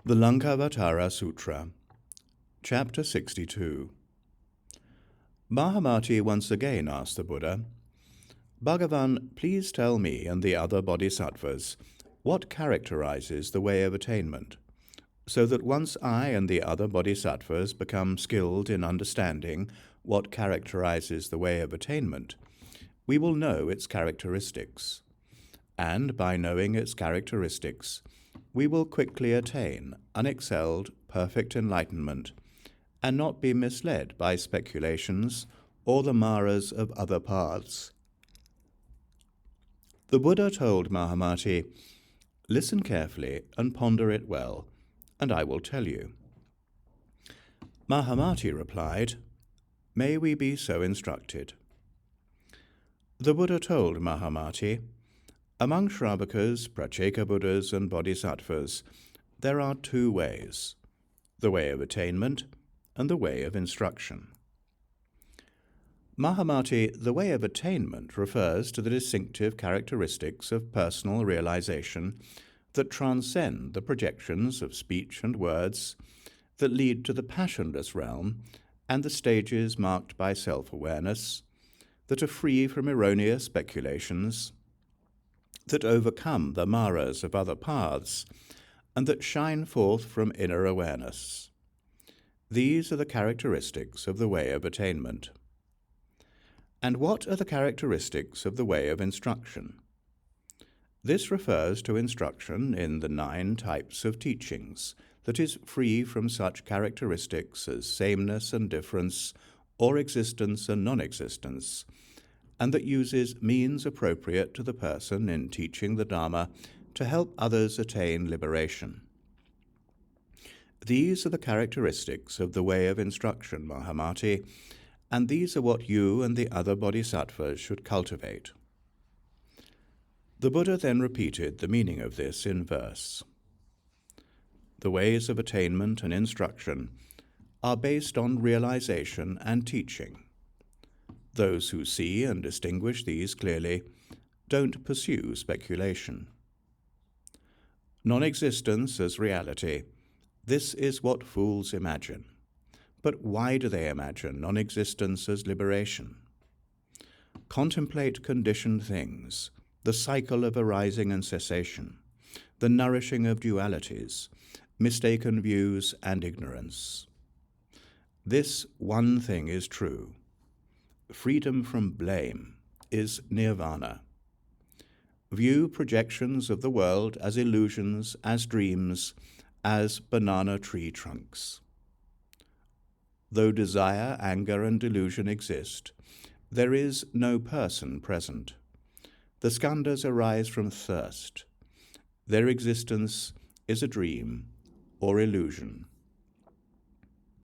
The Laṅkāvatāra Sūtra, Chapter 62. Mahāmati once again asked the Buddha, "Bhagavan, please tell me and the other bodhisattvas what characterizes the way of attainment, so that once I and the other bodhisattvas become skilled in understanding what characterizes the way of attainment, we will know its characteristics, and by knowing its characteristics, we will quickly attain unexcelled, perfect enlightenment, and not be misled by speculations or the maras of other paths." The Buddha told Mahāmati, "Listen carefully and ponder it well, and I will tell you." Mahāmati replied, "May we be so instructed." The Buddha told Mahāmati, "Among Shravakas, Pratyeka Buddhas, and Bodhisattvas, there are two ways, the way of attainment and the way of instruction." Mahāmati, the way of attainment refers to the distinctive characteristics of personal realization that transcend the projections of speech and words, that lead to the passionless realm and the stages marked by self-awareness, that are free from erroneous speculations, that overcome the maras of other paths, and that shine forth from inner awareness. These are the characteristics of the way of attainment. And what are the characteristics of the way of instruction? This refers to instruction in the 9 types of teachings that is free from such characteristics as sameness and difference, or existence and non-existence, and that uses means appropriate to the person in teaching the Dharma to help others attain liberation. These are the characteristics of the way of instruction, Mahāmati, and these are what you and the other bodhisattvas should cultivate. The Buddha then repeated the meaning of this in verse. The ways of attainment and instruction are based on realization and teaching. Those who see and distinguish these clearly don't pursue speculation. Non-existence as reality, this is what fools imagine. But why do they imagine non-existence as liberation? Contemplate conditioned things, the cycle of arising and cessation, the nourishing of dualities, mistaken views and ignorance. This one thing is true. Freedom from blame is nirvana. View projections of the world as illusions, as dreams, as banana tree trunks. Though desire, anger, and delusion exist, there is no person present. The skandhas arise from thirst. Their existence is a dream or illusion.